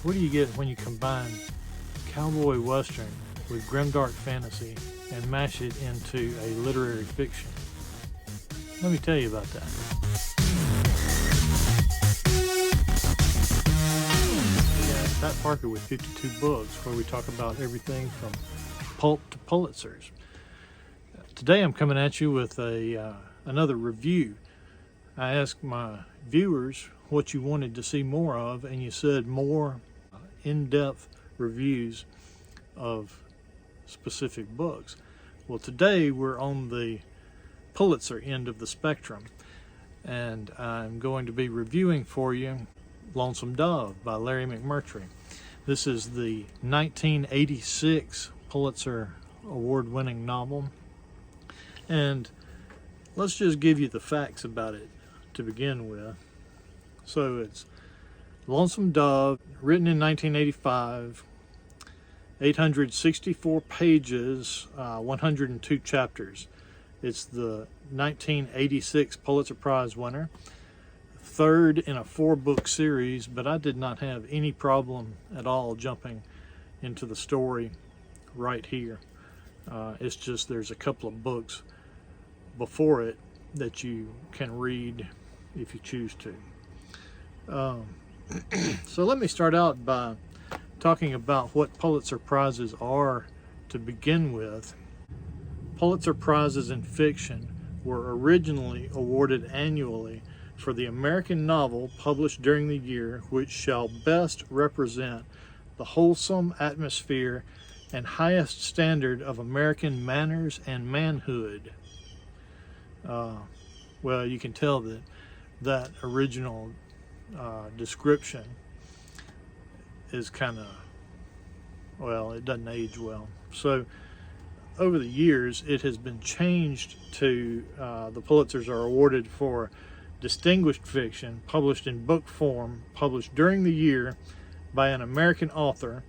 What do you get when you combine cowboy western with grimdark fantasy and mash it into a literary fiction? Let me tell you about that. Pat Parker with 52 Books, where we talk about everything from pulp to Pulitzers. Today I'm coming at you with another review. I asked my viewers what you wanted to see more of, and you said more in-depth reviews of specific books. Well, today we're on the Pulitzer end of the spectrum, and I'm going to be reviewing for you Lonesome Dove by Larry McMurtry. This is the 1986 Pulitzer Award-winning novel, and let's just give you the facts about it to begin with. So it's Lonesome Dove, written in 1985, 864 pages, 102 chapters. It's the 1986 Pulitzer Prize winner, third in a 4-book series, but I did not have any problem at all jumping into the story right here. It's just there's a couple of books before it that you can read if you choose to. So let me start out by talking about what Pulitzer Prizes are to begin with. Pulitzer Prizes in fiction were originally awarded annually for the American novel published during the year which shall best represent the wholesome atmosphere and highest standard of American manners and manhood. Well, you can tell that original description is kind of, well, it doesn't age well. So over the years it has been changed to the Pulitzers are awarded for distinguished fiction published in book form, published during the year by an American author,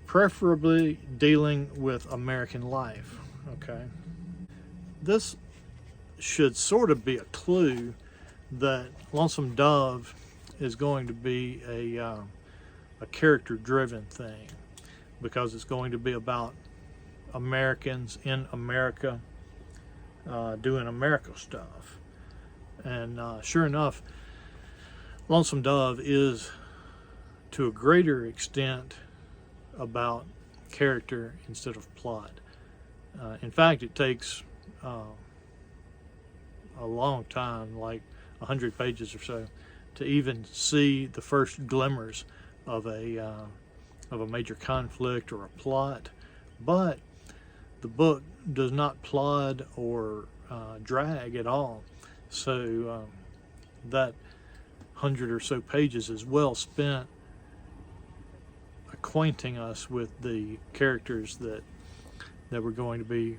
preferably dealing with American life. Okay, this should sort of be a clue that Lonesome Dove is going to be a character-driven thing, because it's going to be about Americans in America doing America stuff. And sure enough, Lonesome Dove is to a greater extent about character instead of plot. In fact, it takes a long time, like 100 pages or so, to even see the first glimmers of a major conflict or a plot. But the book does not plod or drag at all. So that 100 or so pages is well spent acquainting us with the characters that we're going to be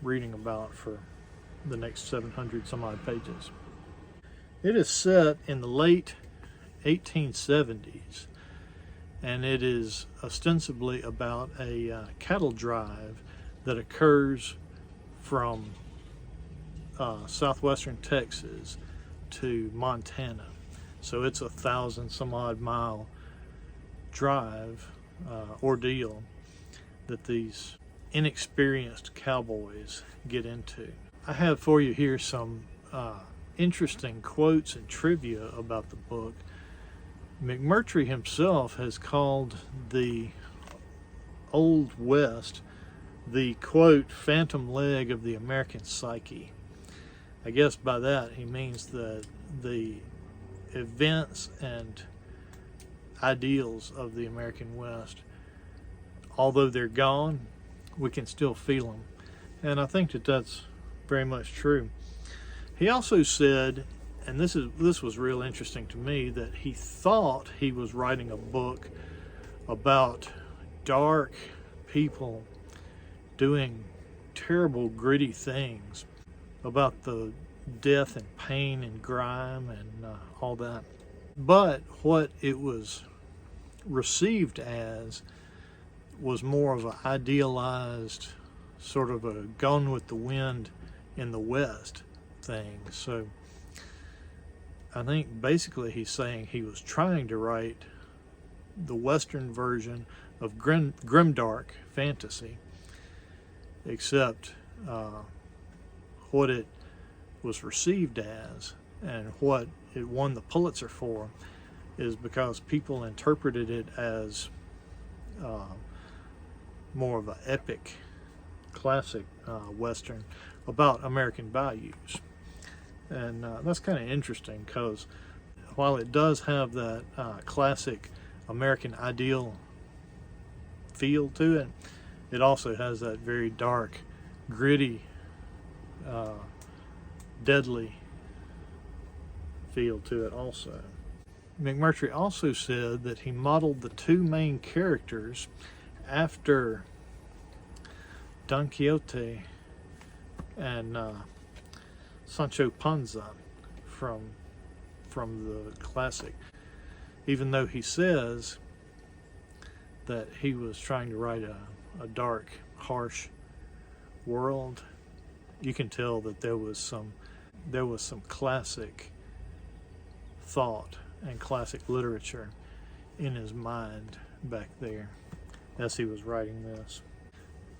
reading about for the next 700 some odd pages. It is set in the late 1870s, and it is ostensibly about a cattle drive that occurs from southwestern Texas to Montana. So it's 1,000 some odd mile drive, ordeal that these inexperienced cowboys get into. I have for you here some interesting quotes and trivia about the book. McMurtry himself has called the Old West the, quote, phantom leg of the American psyche. I guess by that he means that the events and ideals of the American West, although they're gone, we can still feel them. And I think that that's very much true. He also said, and this was real interesting to me, that he thought he was writing a book about dark people doing terrible, gritty things, about the death and pain and grime and all that. But what it was received as was more of an idealized, sort of a Gone with the Wind in the West thing. So I think basically he's saying he was trying to write the Western version of Grimdark fantasy, except what it was received as and what it won the Pulitzer for is because people interpreted it as more of an epic, classic Western about American values. And that's kind of interesting, because while it does have that classic American ideal feel to it, it also has that very dark, gritty, deadly feel to it also. McMurtry also said that he modeled the two main characters after Don Quixote and Sancho Panza from the classic, even though he says that he was trying to write a dark, harsh world. You can tell that there was some classic thought and classic literature in his mind back there as he was writing this.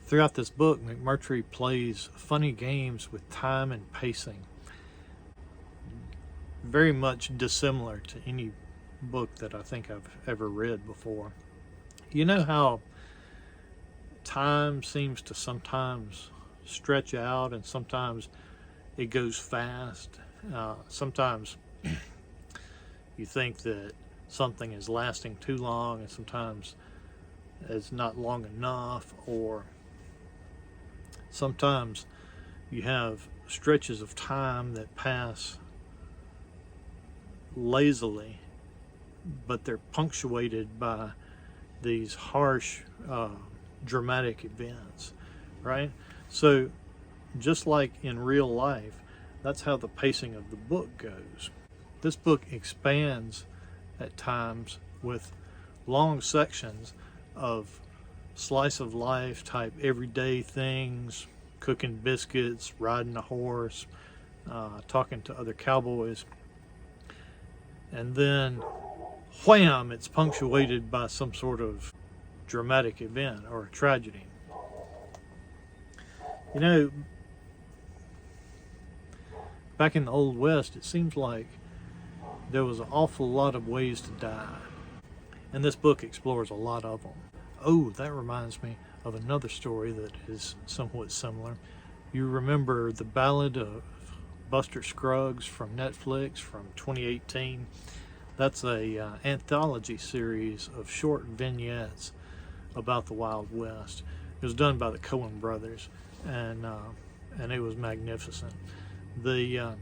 Throughout this book, McMurtry plays funny games with time and pacing, very much dissimilar to any book that I think I've ever read before. You know how time seems to sometimes stretch out and sometimes it goes fast? Sometimes you think that something is lasting too long, and sometimes it's not long enough, or sometimes you have stretches of time that pass lazily, but they're punctuated by these harsh, dramatic events, right? So just like in real life, that's how the pacing of the book goes. This book expands at times with long sections of slice of life type everyday things, cooking biscuits, riding a horse, talking to other cowboys, and then wham, it's punctuated by some sort of dramatic event or a tragedy. You know, back in the Old West, it seems like there was an awful lot of ways to die, and this book explores a lot of them. Oh, that reminds me of another story that is somewhat similar. You remember The Ballad of Buster Scruggs from Netflix from 2018? That's a anthology series of short vignettes about the Wild West. It was done by the Coen brothers, and it was magnificent. The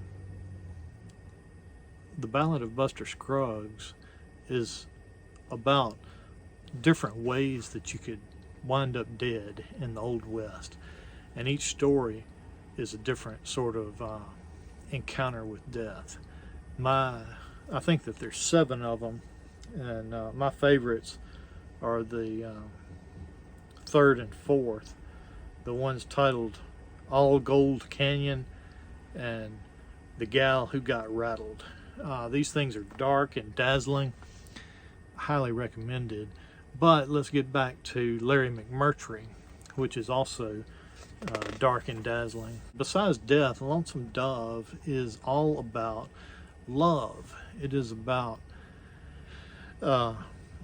Ballad of Buster Scruggs is about different ways that you could wind up dead in the Old West, and each story is a different sort of encounter with death. I think that there's 7 of them, and my favorites are the 3rd and 4th, the ones titled All Gold Canyon and The Gal Who Got Rattled. These things are dark and dazzling, highly recommended. But let's get back to Larry McMurtry, which is also dark and dazzling. Besides death, Lonesome Dove is all about love. It is about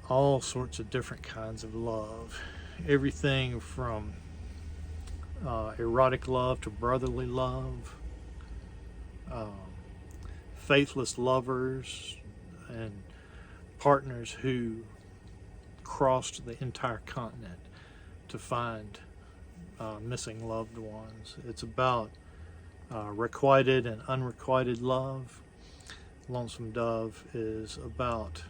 all sorts of different kinds of love. Everything from erotic love to brotherly love, faithless lovers, and partners who crossed the entire continent to find missing loved ones. It's about requited and unrequited love. Lonesome Dove is about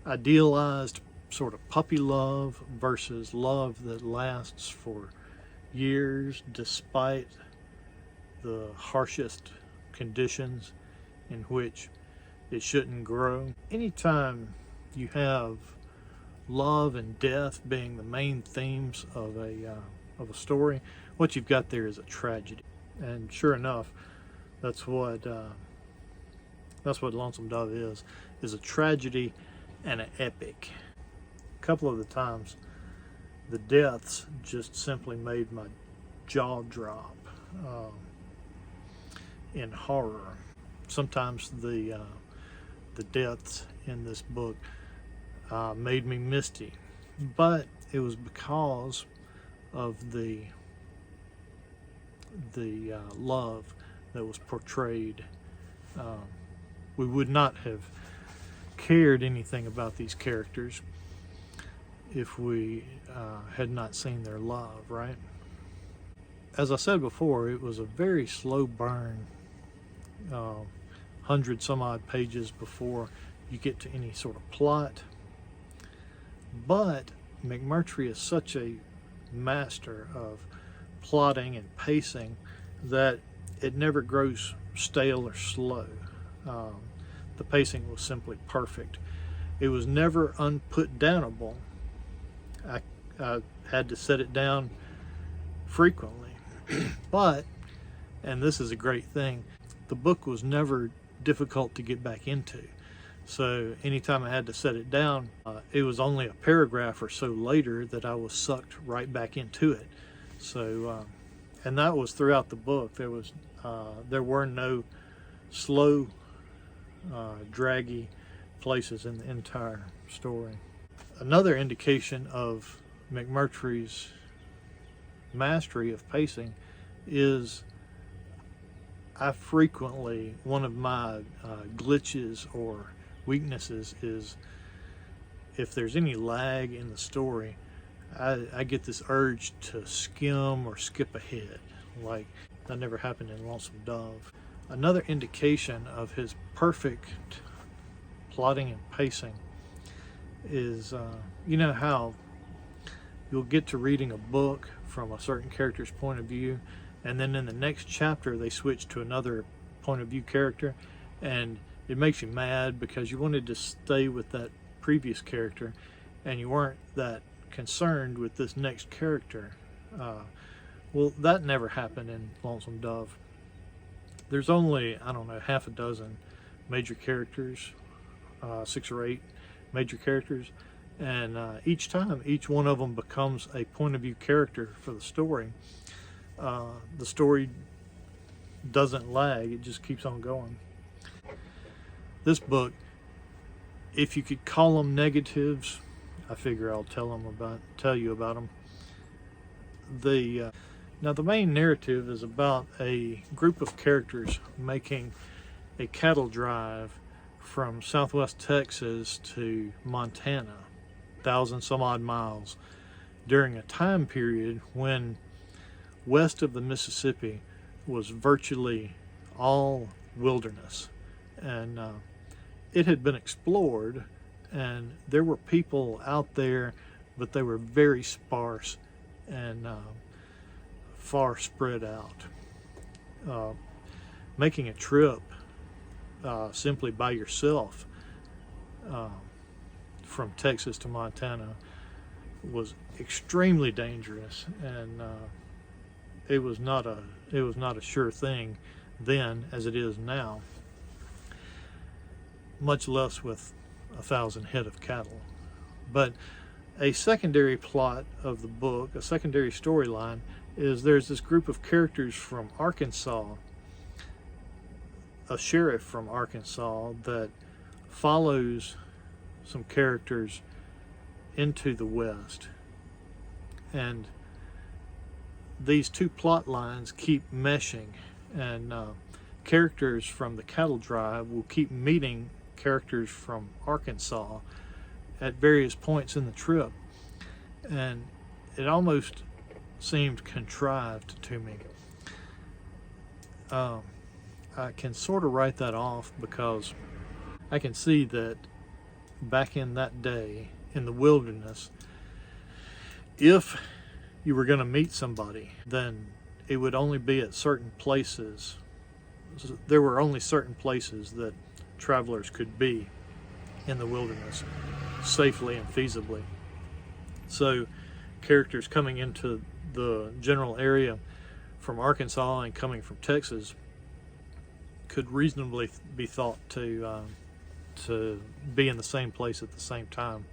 idealized sort of puppy love versus love that lasts for years despite the harshest conditions in which it shouldn't grow. Anytime you have love and death being the main themes of a story, what you've got there is a tragedy. And sure enough, that's what Lonesome Dove is a tragedy and an epic. A couple of the times, the deaths just simply made my jaw drop in horror. Sometimes the deaths in this book made me misty, but it was because of the love that was portrayed. We would not have cared anything about these characters if we had not seen their love, right? As I said before, it was a very slow burn, 100 some odd pages before you get to any sort of plot. But McMurtry is such a master of plotting and pacing that it never grows stale or slow. The pacing was simply perfect. It was never unput-downable. I had to set it down frequently. But, and this is a great thing, the book was never difficult to get back into. So anytime I had to set it down, it was only a paragraph or so later that I was sucked right back into it. So, and that was throughout the book. There were no slow, draggy places in the entire story. Another indication of McMurtry's mastery of pacing is one of my glitches or weaknesses is if there's any lag in the story, I get this urge to skim or skip ahead. Like, that never happened in Lonesome Dove. Another indication of his perfect plotting and pacing is, you know how you'll get to reading a book from a certain character's point of view, and then in the next chapter they switch to another point of view character, and it makes you mad because you wanted to stay with that previous character and you weren't that concerned with this next character. Well, that never happened in Lonesome Dove. There's only, I don't know, half a dozen major characters, 6 or 8 major characters, and each time each one of them becomes a point of view character for the story. The story doesn't lag, it just keeps on going. This book, if you could call them negatives, I figure I'll tell you about them. Now the main narrative is about a group of characters making a cattle drive from southwest Texas to Montana, 1,000 some odd miles, during a time period when west of the Mississippi was virtually all wilderness, and it had been explored, and there were people out there, but they were very sparse and far spread out. Making a trip simply by yourself from Texas to Montana was extremely dangerous, and it was not a sure thing then as it is now, much less with 1,000 head of cattle. But a secondary plot of the book, a secondary storyline, is there's this group of characters from Arkansas, a sheriff from Arkansas that follows some characters into the West, and these two plot lines keep meshing, and characters from the cattle drive will keep meeting characters from Arkansas at various points in the trip, and it almost seemed contrived to me. I can sort of write that off because I can see that back in that day in the wilderness, if you were going to meet somebody, then it would only be at certain places. There were only certain places that travelers could be in the wilderness safely and feasibly. So characters coming into the general area from Arkansas and coming from Texas could reasonably be thought to to be in the same place at the same time.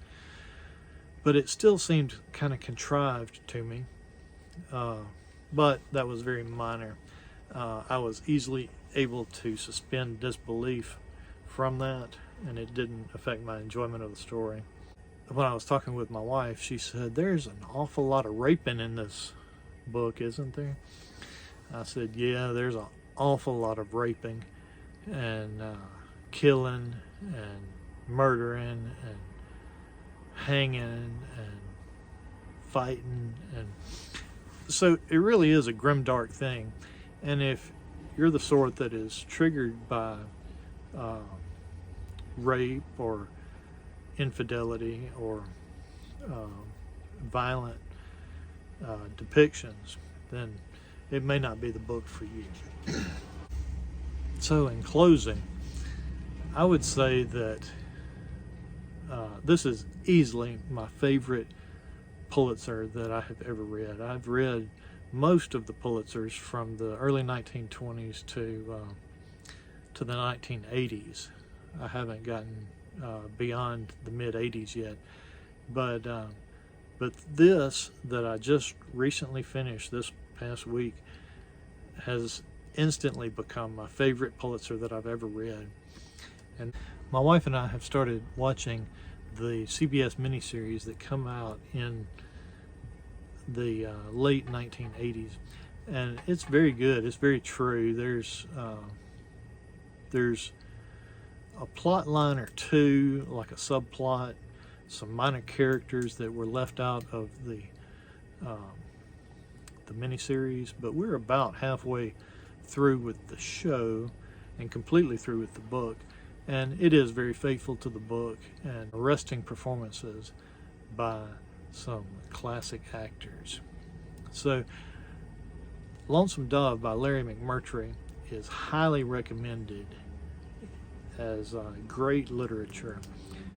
But it still seemed kind of contrived to me. But that was very minor. I was easily able to suspend disbelief from that, and it didn't affect my enjoyment of the story. When I was talking with my wife, she said, "There's an awful lot of raping in this book, isn't there?" I said, "Yeah, there's an awful lot of raping and killing and murdering and hanging and fighting." And so it really is a grimdark thing. And if you're the sort that is triggered by rape or infidelity or violent depictions, then it may not be the book for you. So in closing, I would say that this is easily my favorite Pulitzer that I have ever read. I've read most of the Pulitzers from the early 1920s to the 1980s. I haven't gotten beyond the mid-80s yet, but this that I just recently finished this past week has instantly become my favorite Pulitzer that I've ever read. And my wife and I have started watching the CBS miniseries that come out in the late 1980s, and it's very good. It's very true. There's a plot line or two, like a subplot, some minor characters that were left out of the miniseries, but we're about halfway through with the show and completely through with the book, and it is very faithful to the book, and arresting performances by some classic actors. So Lonesome Dove by Larry McMurtry is highly recommended as great literature.